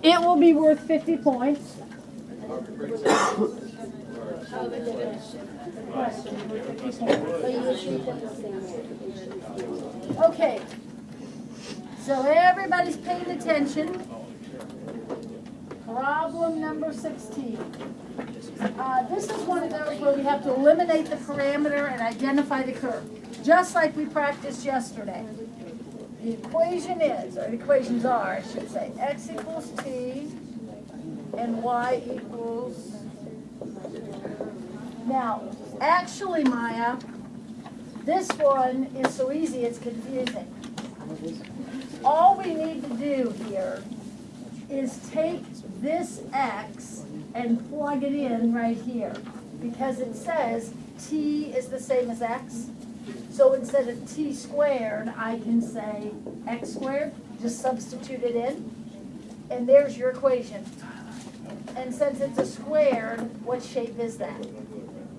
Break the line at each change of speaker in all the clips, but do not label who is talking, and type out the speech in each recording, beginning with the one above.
it will be worth 50 points. Okay, so everybody's paying attention. Problem number 16. This is one of those where we have to eliminate the parameter and identify the curve, just like we practiced yesterday. The equation is, or the equations are, I should say, x equals t and y equals. Now, actually, Maya, this one is so easy it's confusing. All we need to do here is take this x and plug it in right here, because it says t is the same as x. So instead of t squared, I can say x squared, just substitute it in, and there's your equation. And since it's a squared, what shape is that?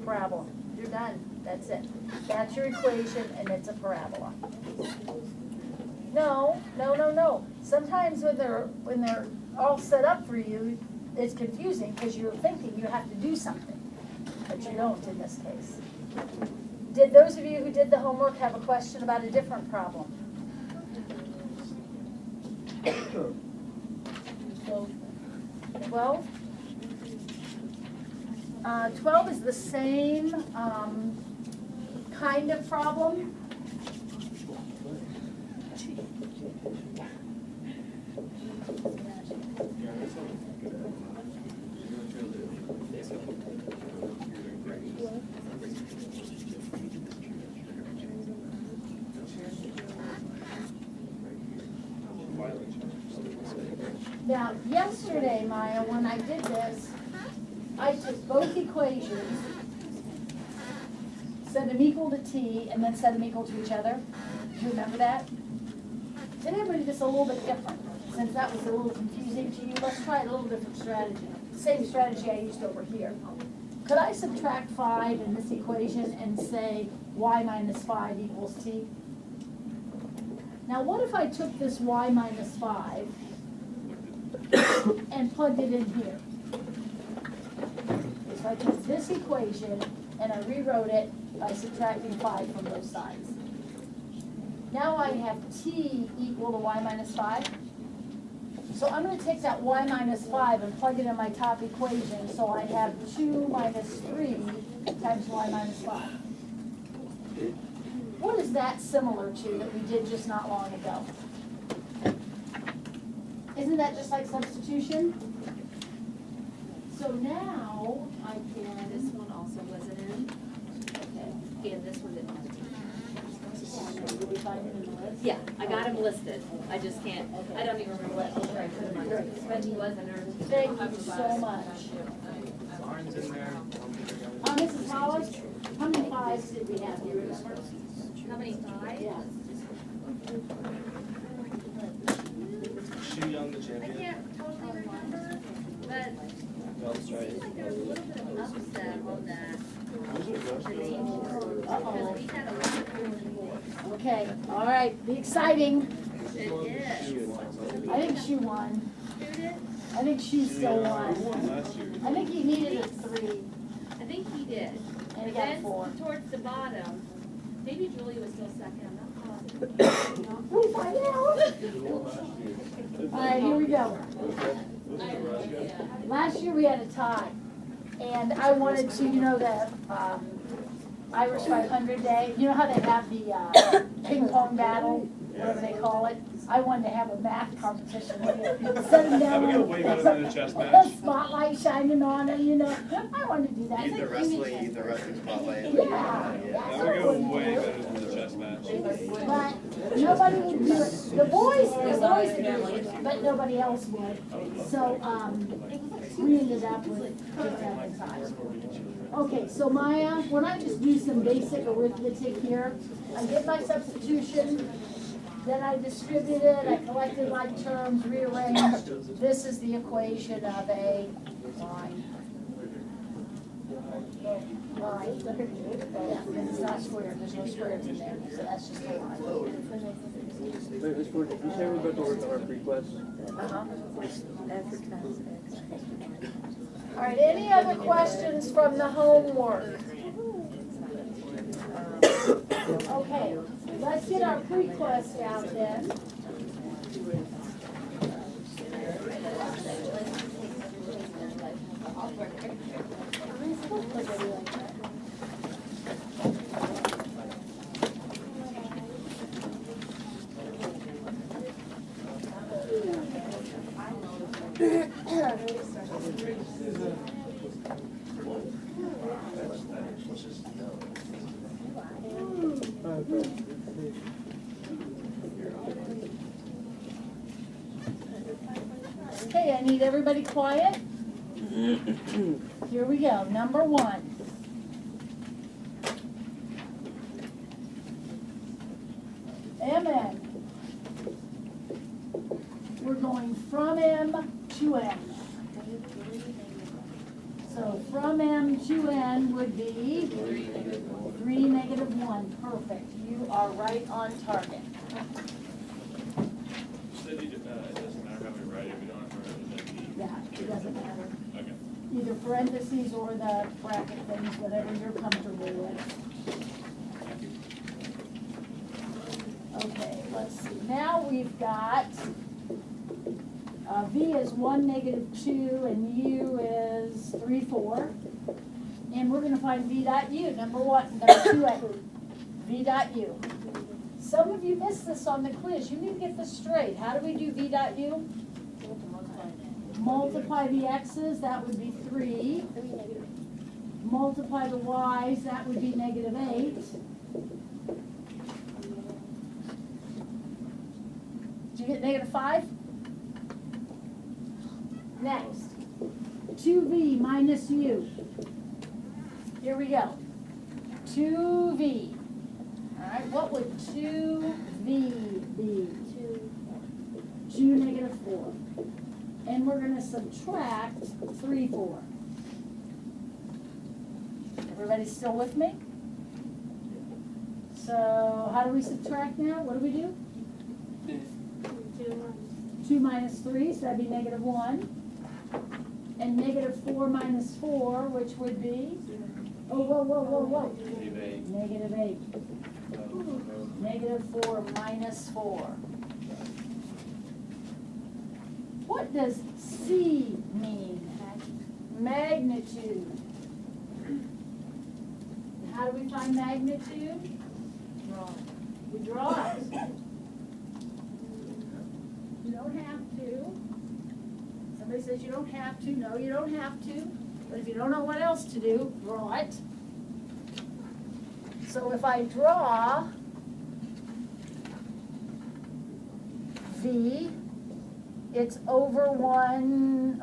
Parabola. You're done. That's it. That's your equation, and it's a parabola. No. Sometimes when they're all set up for you, it's confusing because you're thinking you have to do something, but you don't in this case. Did those of you who did the homework have a question about a different problem? 12? 12 is the same kind of problem. Now, yesterday, Maya, when I did this, I took both equations, set them equal to t, and then set them equal to each other. Do you remember that? Today I'm going to do this a little bit different. Since that was a little confusing to you, let's try a little different strategy. Same strategy I used over here. Could I subtract 5 in this equation and say y minus 5 equals t? Now what if I took this y minus 5 and plugged it in here? So I took this equation and I rewrote it by subtracting 5 from both sides. Now I have t equal to y minus 5. So I'm going to take that y minus 5 and plug it in my top equation, so I have 2 minus 3 times y minus 5. What is that similar to that we did just not long ago? Isn't that just like substitution? So now I can...
This one also wasn't in. Okay. And this one didn't have to.
Did we find it in the list?
Yeah, I got him listed. I just can't, I don't even remember what order I put him on. But he wasn't or.
Thank you so much.
Orange in there.
Mrs. Hollis, how many 5s did we have? Do you remember?
How many 5?
Yeah.
Shoe Young, the
I
champion.
can't totally remember, but
No, that's right.
I think there was a little bit of an upset on that.
Uh-oh.
Because we had a lot of.
Okay, all right, be exciting.
It is.
I think she won.
Who did?
I think she still won.
Last year.
I think he needed a 3,
I think he did.
and he got a
Then
4.
towards the bottom, maybe Julie was still second, I'm not positive.
We'll find out. All right, here we go. Last year we had a tie, and I wanted to, you know, the Irish 500 day. You know how they have the ping pong battle, whatever they call it. I wanted to have a math competition. Set them down.
We got way better than a chess match.
Spotlight shining on it, you know. I wanted to do that.
Eat the wrestling spotlight.
Yeah.
That would go way better than the chess match.
But nobody would do it. The boys could do it, but nobody else would. So we ended up with different times. Okay, so Maya, when I just do some basic arithmetic here, I get my substitution, then I distribute it, I collected like terms, rearranged. This is the equation of a line. Line. Yeah, because it's not squared, there's no squares in there, so that's just a line.
Wait, Ms. Ford, did you say we're about to work on our PreQuest?
Uh-huh.
That's
All right, any other questions from the homework? Okay, let's get our PreQuest out then. Okay, I need everybody quiet. Here we go, number 1. MN. We're going from M to N. So from M to N would be 3, negative 1. Perfect. You are right on target.
Said you, it doesn't matter how we write it, we don't have to write it in
Yeah, it doesn't matter.
Okay.
Either parentheses or the bracket things, whatever you're comfortable with. Okay, let's see. Now we've got V is 1, negative 2, and U is 3, 4. And we're going to find V dot U, number 2, V dot U. Some of you missed this on the quiz. You need to get this straight. How do we do V dot U? Multiply the x's, that would be 3. Multiply the y's, that would be negative 8. Did you get negative 5? Next, 2v minus u. Here we go. 2v. All right, what would 2v be? 2, negative 4. And we're going to subtract 3, 4. Everybody still with me? So how do we subtract now? What do we do? 2 minus 3, so that'd be negative 1. And negative 4 minus 4, which would be? Oh, whoa. Negative 8. Negative 4 minus 4. What does C mean? Magnitude. How do we find magnitude? We draw it. You don't have to. Somebody says you don't have to. No, you don't have to. But if you don't know what else to do, draw it. So if I draw V, it's over 1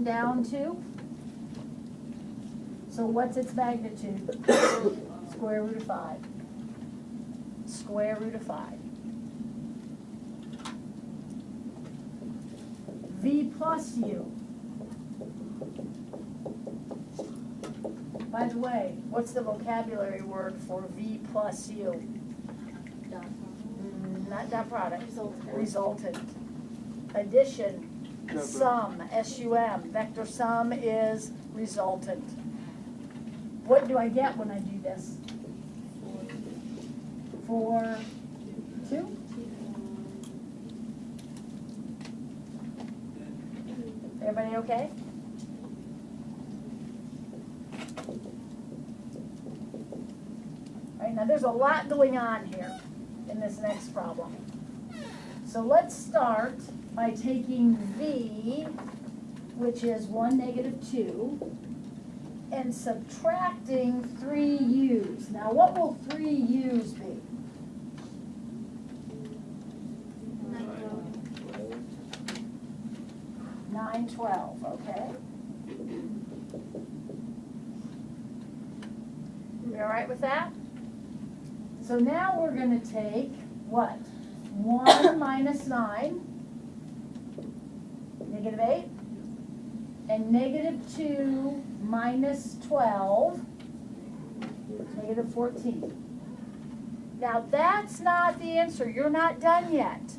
down 2. So what's its magnitude? Square root of 5. Square root of 5. V plus U. By the way, what's the vocabulary word for V plus U? Not dot product. Resultant. Addition. Sum. S-U-M. Vector sum is resultant. What do I get when I do this? 4, 2? Everybody okay? All right, now there's a lot going on here in this next problem. So let's start by taking V, which is 1, negative 2, and subtracting 3 U's. Now what will 3 U's be? 9, 12, okay? You all right with that? So now we're going to take what? 1 minus 9, negative 8, and negative 2 minus 12, negative 14. Now that's not the answer. You're not done yet.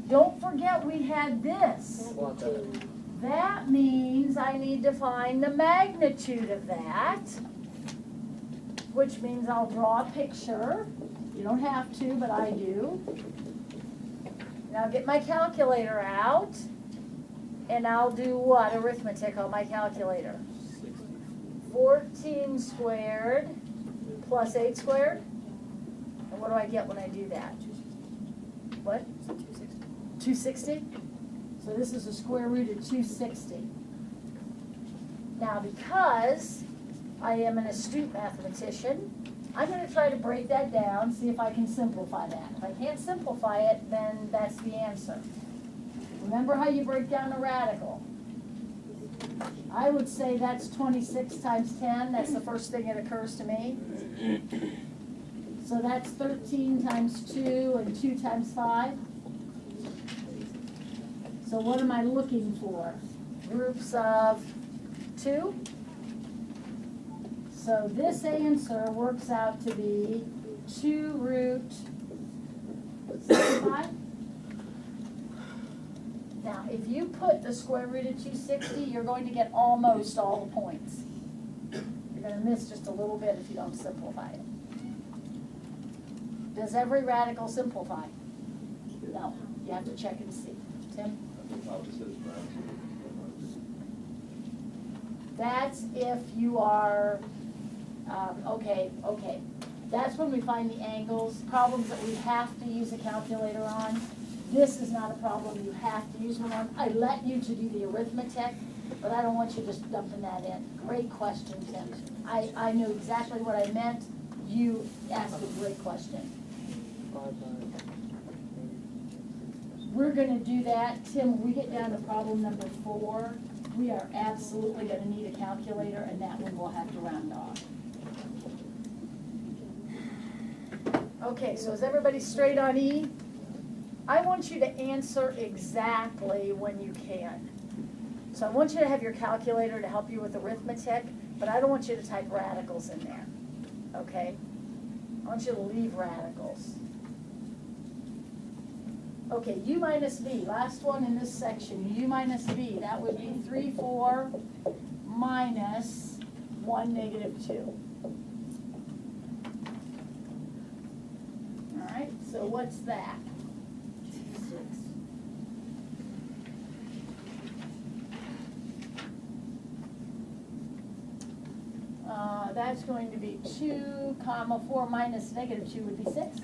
Don't forget we had this. that means I need to find the magnitude of that, which means I'll draw a picture. You don't have to, but I do. Now get my calculator out, and I'll do what? Arithmetic on my calculator. 14 squared plus 8 squared. And what do I get when I do that? What? 260? So this is the square root of 260. Now because I am an astute mathematician, I'm going to try to break that down, see if I can simplify that. If I can't simplify it, then that's the answer. Remember how you break down a radical? I would say that's 26 times 10. That's the first thing that occurs to me. So that's 13 times 2 and 2 times 5. So what am I looking for? Groups of 2? So this answer works out to be 2 root 65. Now, if you put the square root of 260, you're going to get almost all the points. You're going to miss just a little bit if you don't simplify it. Does every radical simplify? No. You have to check and see. Tim? That's if you are, okay. That's when we find the angles, problems that we have to use a calculator on. This is not a problem you have to use one on. I let you to do the arithmetic, but I don't want you just dumping that in. Great question, Tim. I knew exactly what I meant. You asked a great question. We're going to do that. Tim, when we get down to problem number 4, we are absolutely going to need a calculator, and that one we'll have to round off. Okay, so is everybody straight on E? I want you to answer exactly when you can. So I want you to have your calculator to help you with arithmetic, but I don't want you to type radicals in there, okay? I want you to leave radicals. Okay, U minus B, last one in this section, U minus B, that would be 3, 4 minus 1, negative 2. All right, so what's that? That's going to be 2, 4 minus negative 2 would be 6.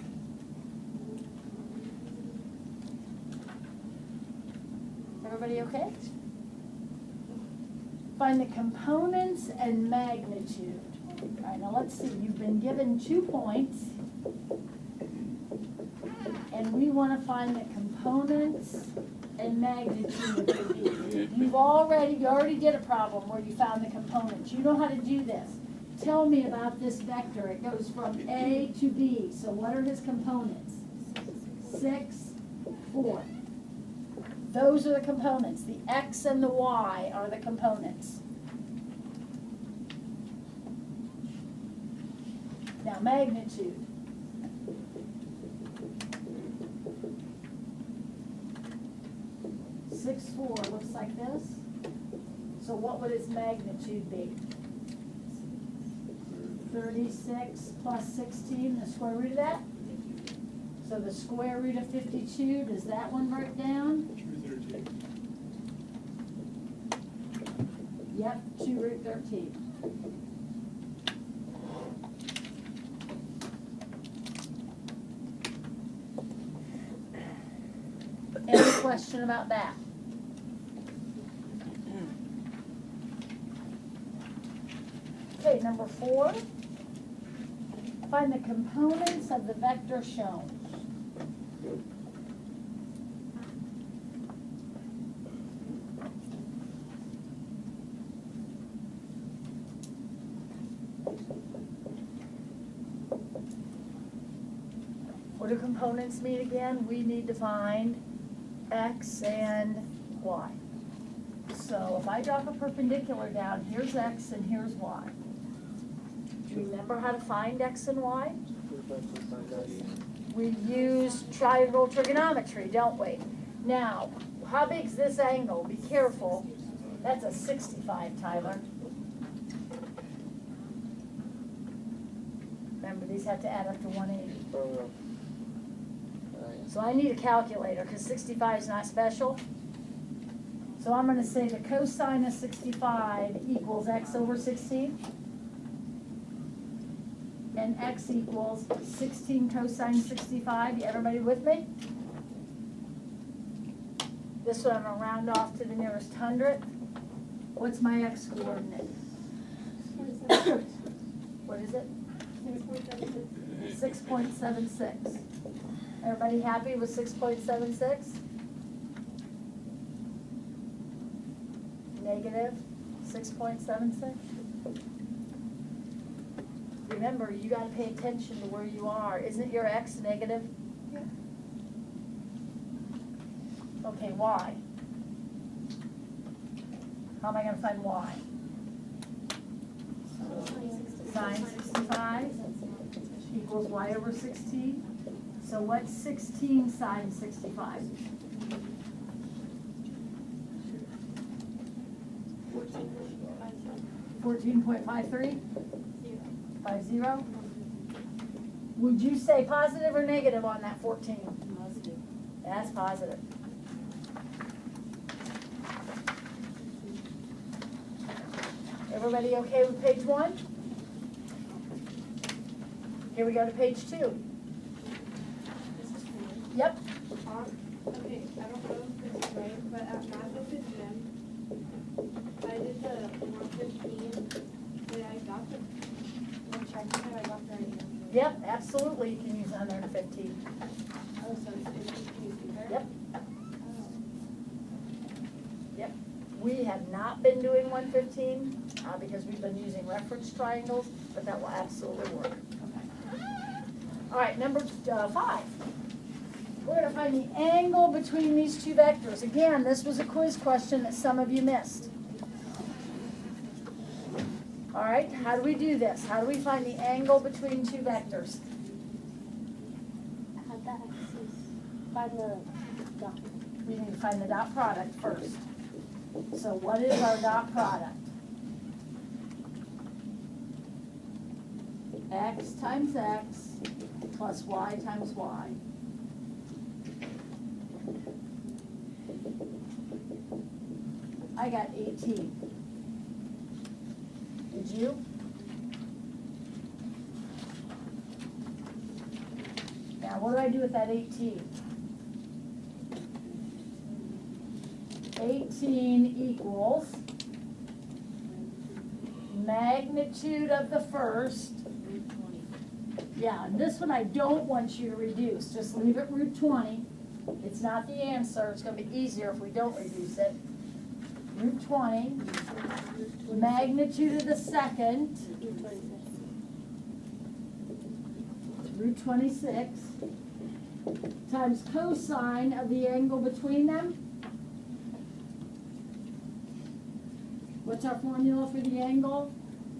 Everybody okay? Find the components and magnitude. All right, now let's see. You've been given 2 points. And we want to find the components and magnitude of B. You already did a problem where you found the components. You know how to do this. Tell me about this vector. It goes from A to B. So what are his components? 6, 4. Those are the components. The X and the Y are the components. Now magnitude. Six, 4 looks like this. So what would its magnitude be? 36 plus 16, the square root of that? So the square root of 52, does that one break down? 213. Yep, 2 root 13. Any question about that? Okay, number 4. Find the components of the vector shown. What do components mean again? We need to find X and Y. So if I drop a perpendicular down, here's X and here's Y. Do you remember how to find X and Y? We use triangle trigonometry, don't we? Now, how big is this angle? Be careful. That's a 65, Tyler. Remember, these have to add up to 180. So I need a calculator, because 65 is not special. So I'm gonna say the cosine of 65 equals x over 16. And x equals 16 cosine 65. Everybody with me? This one I'm gonna round off to the nearest hundredth. What's my x coordinate? What is it? 6.76. Everybody happy with 6.76? Negative 6.76. Remember, you gotta pay attention to where you are. Isn't your x negative?
Yeah.
Okay, y. How am I gonna find y? Sine 65 equals y over 16. So what's 16 sine 65? 14.53? 50? Would you say positive or negative on that 14?
Positive.
That's positive. Everybody okay with page 1? Here we go to page 2. Yep.
Okay, I don't know if this is right, but at Math Open Gym, I did the 115, but I got the, one check that I got the right answer.
Yep, absolutely, you can use 115.
Oh, so it's confusing there?
Yep,
Oh.
yep. We have not been doing 115 because we've been using reference triangles, but that will absolutely work. All right, number 5. We're going to find the angle between these two vectors. Again, this was a quiz question that some of you missed. All right, how do we do this? How do we find the angle between two vectors?
Find the dot.
We need to find the dot product first. So what is our dot product? X times x plus y times y. I got 18. Did you? Now, what do I do with that 18? 18 equals magnitude of the first. Yeah, and this one I don't want you to reduce. Just leave it root 20. It's not the answer. It's going to be easier if we don't reduce it. Root 20. Magnitude of the second. Root 26. Times cosine of the angle between them. What's our formula for the angle?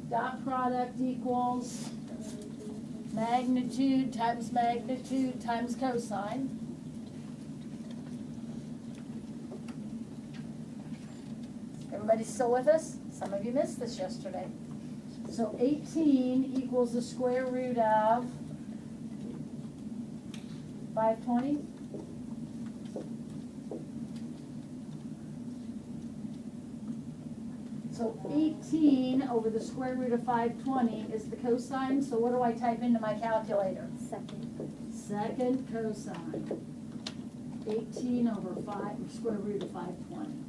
Dot product equals magnitude times cosine. Everybody still with us? Some of you missed this yesterday. So 18 equals the square root of 520. So 18 over the square root of 520 is the cosine. So what do I type into my calculator? Second cosine. 18 over 5, square root of 520.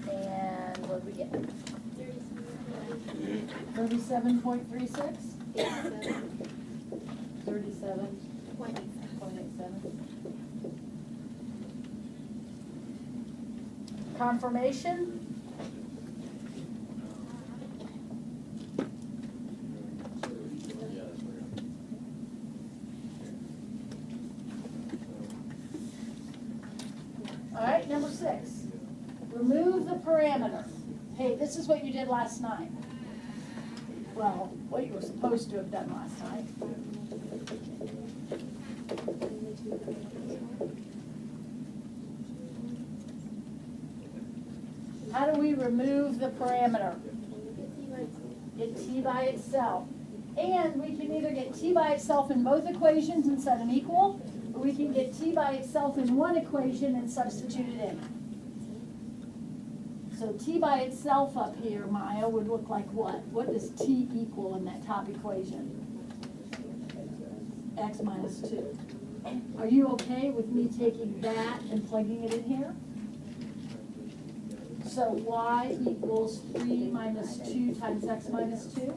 And what do we get? 37.36? 37.87. Confirmation? All right, number 6. Remove the parameter. Hey, this is what you did last night. Well, what you were supposed to have done last night. do we remove the parameter? Get t by itself. And we can either get t by itself in both equations and set them equal, or we can get t by itself in one equation and substitute it in. So t by itself up here, Maya, would look like what? What does t equal in that top equation? X minus 2. Are you okay with me taking that and plugging it in here? So y equals 3 minus 2 times x minus 2.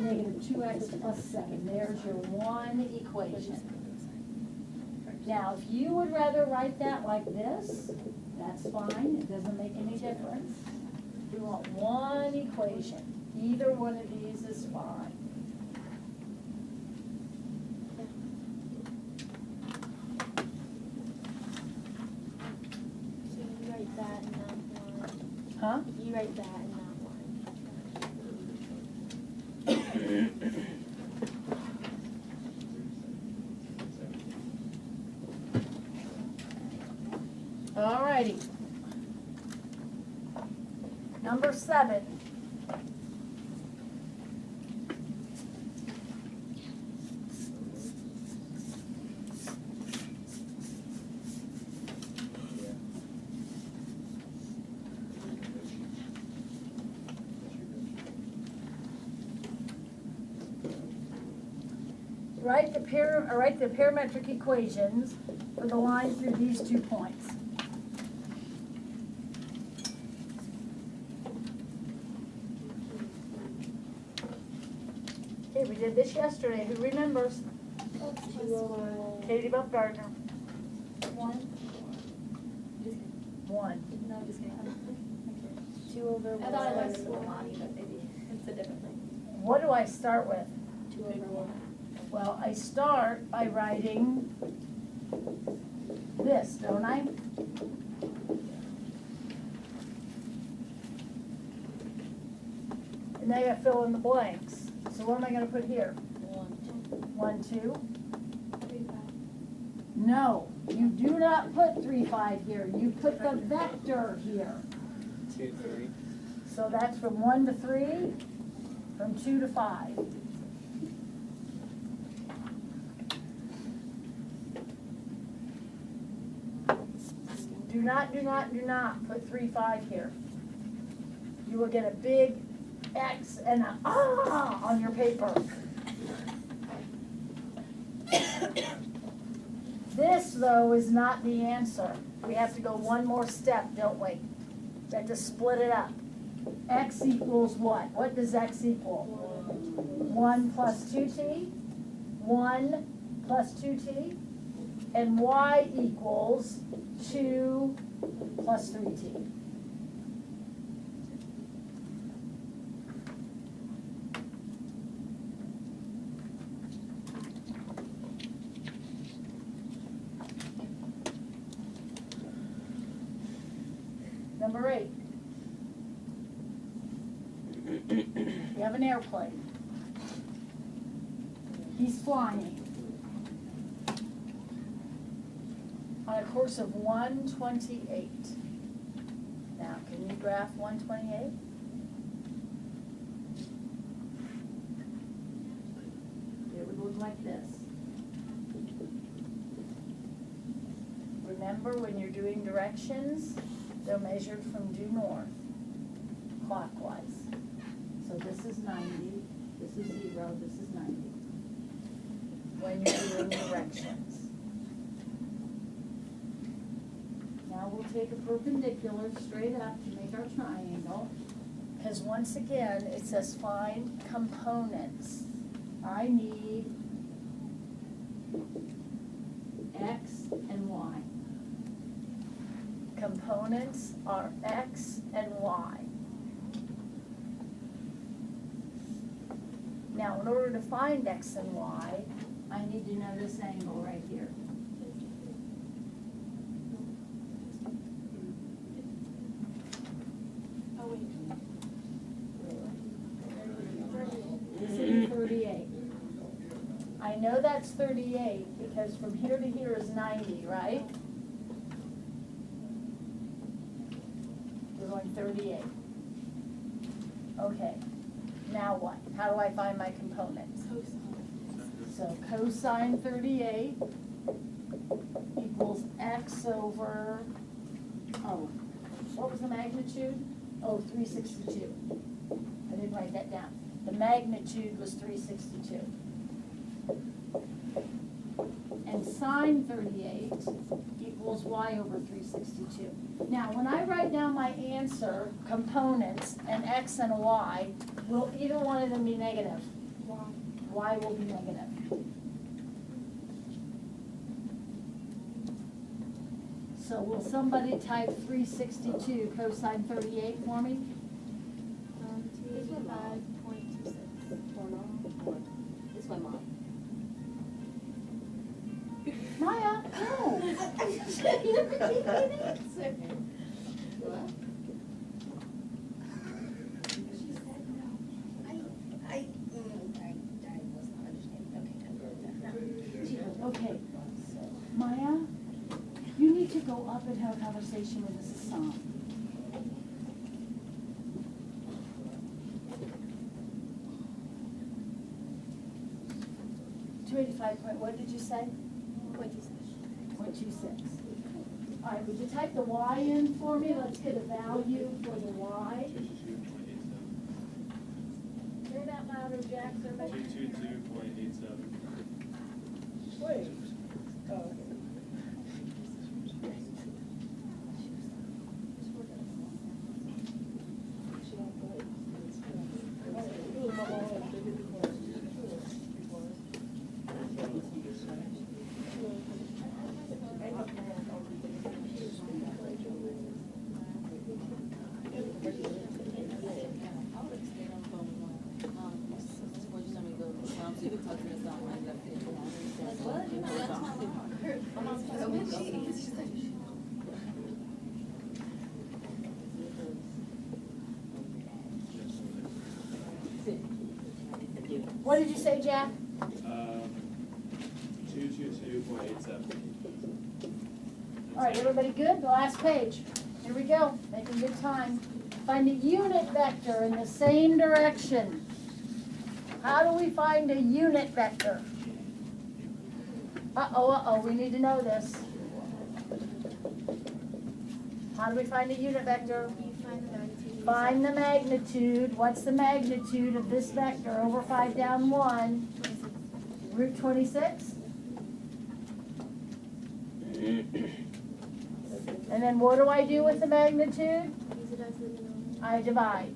Negative 2x plus 7. There's your one equation. Now, if you would rather write that like this, that's fine. It doesn't make any difference. We want one equation. Either one of these is fine.
So you write that in that line.
Huh?
You write that in that line.
Alrighty. Number 7. Write the parametric equations for the line through these 2 points. Okay, we did this yesterday. Who remembers?
2 over
Katie Buffgardner.
1. Just
1.
kidding. No, just kidding.
2 over 1.
I thought I learned school, Lonnie, but maybe it's a different thing.
What do I start with?
2 over 1.
Well, I start by writing this, don't I? And then I gotta fill in the blanks. So what am I gonna put here? 1, 2. No, you do not put 3, 5 here. You put the vector here.
2, 3.
So that's from 1 to 3, from 2 to 5. Do not put 3, 5 here. You will get a big X and a on your paper. This, though, is not the answer. We have to go one more step, don't we? We have to split it up. X equals what? What does X equal? 1 plus 2t, 1 plus 2t, and Y equals 2 plus 3t. Number 8. You have an airplane. He's flying on a course of 128. Now, can you graph 128? It would look like this. Remember, when you're doing directions, they're measured from due north, clockwise. So this is 90, this is 0, this is 90. When you're doing directions. Now we'll take a perpendicular straight up to make our triangle. Because once again, it says find components. I need X and Y. Components are X and Y. Now, in order to find X and Y, I need to know this angle right here.
Oh, wait.
38. I know that's 38 because from here to here is 90, right? We're going 38. Okay, now what? How do I find my components? So cosine 38 equals x over, oh, what was the magnitude? Oh, 362. I didn't write that down. The magnitude was 362. And sine 38 equals y over 362. Now, when I write down my answer, components, and x and y, will either one of them be negative? Y will be negative. So will somebody type 362 cosine 38 for me?
285.26.
This one, Mom.
Maya, no.
What?
Okay, so Maya, you need to go up and have a conversation with Mrs. Song. What did you say? 0.26. All right, would you type the y in for me? Let's get a value for the y.
222.87.
Say that louder, Jack.
222.87.
Wait. What did you say, Jack?
222.87.
All right, everybody good? The last page. Here we go, making good time. Find a unit vector in the same direction. How do we find a unit vector? Uh-oh, we need to know this. How do we find a unit vector? Find the magnitude. What's the magnitude of this vector over 5 down 1? Root 26? And then what do I do with the magnitude? I divide.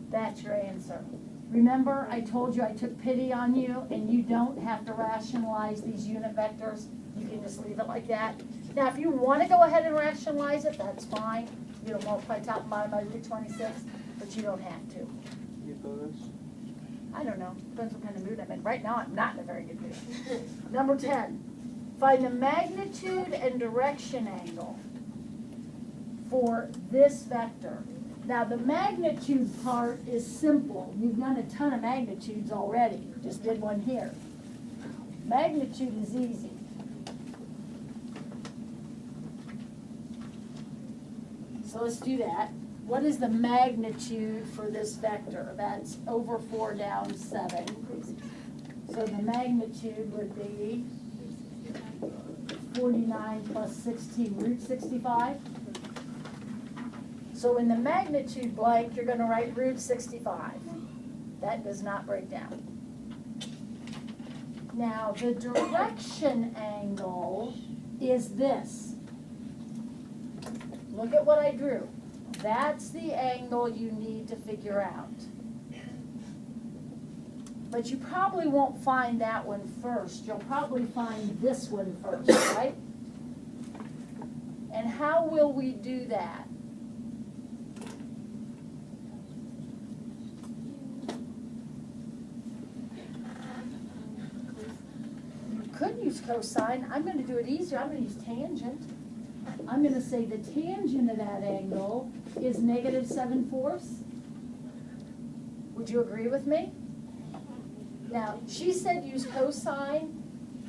That's your answer. Remember, I told you I took pity on you, and you don't have to rationalize these unit vectors. You can just leave it like that. Now, if you want to go ahead and rationalize it, that's fine. You don't multiply top and bottom by root 26, but you don't have to. I don't know. Depends what kind of mood I'm in. Right now, I'm not in a very good mood. Number 10. Find the magnitude and direction angle for this vector. Now, the magnitude part is simple. You've done a ton of magnitudes already. Just did one here. Magnitude is easy. So let's do that. What is the magnitude for this vector? That's over 4 down 7. So the magnitude would be 49 plus 16, root 65. So in the magnitude blank, you're going to write root 65. That does not break down. Now, the direction angle is this. Look at what I drew. That's the angle you need to figure out. But you probably won't find that one first. You'll probably find this one first, right? And how will we do that? You could use cosine. I'm going to do it easier. I'm going to use tangent. I'm gonna say the tangent of that angle is -7/4. Would you agree with me? Now, she said use cosine.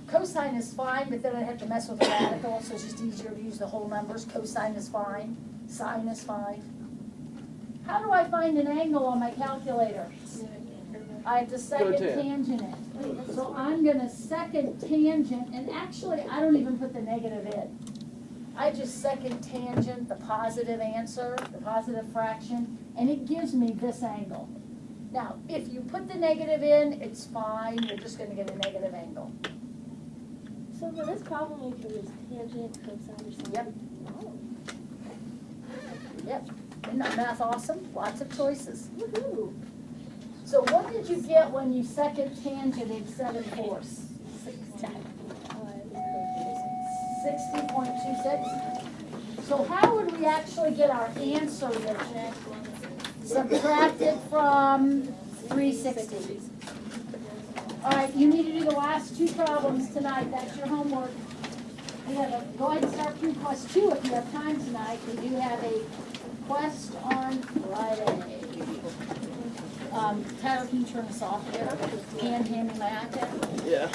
Cosine is fine, but then I'd have to mess with the radical, so it's just easier to use the whole numbers. Cosine is fine, sine is fine. How do I find an angle on my calculator? I have to second tangent it. So I'm gonna second tangent, and actually, I don't even put the negative in. I just second tangent the positive answer, the positive fraction, and it gives me this angle. Now, if you put the negative in, it's fine, you're just gonna get a negative angle.
So for this problem, we can use tangent, cosine, or something.
Yep.
Oh.
Yep, isn't that math awesome? Lots of choices.
Woohoo.
So what did you get when you second tangented 7/4? 60.26. So how would we actually get our answer there? Subtracted from 360. All right, you need to do the last two problems tonight. That's your homework. Go ahead and start PreQuest 2 if you have time tonight. We do have a quest on Friday. Tyler, can you turn us off there? Hand me my iPad.
Yeah.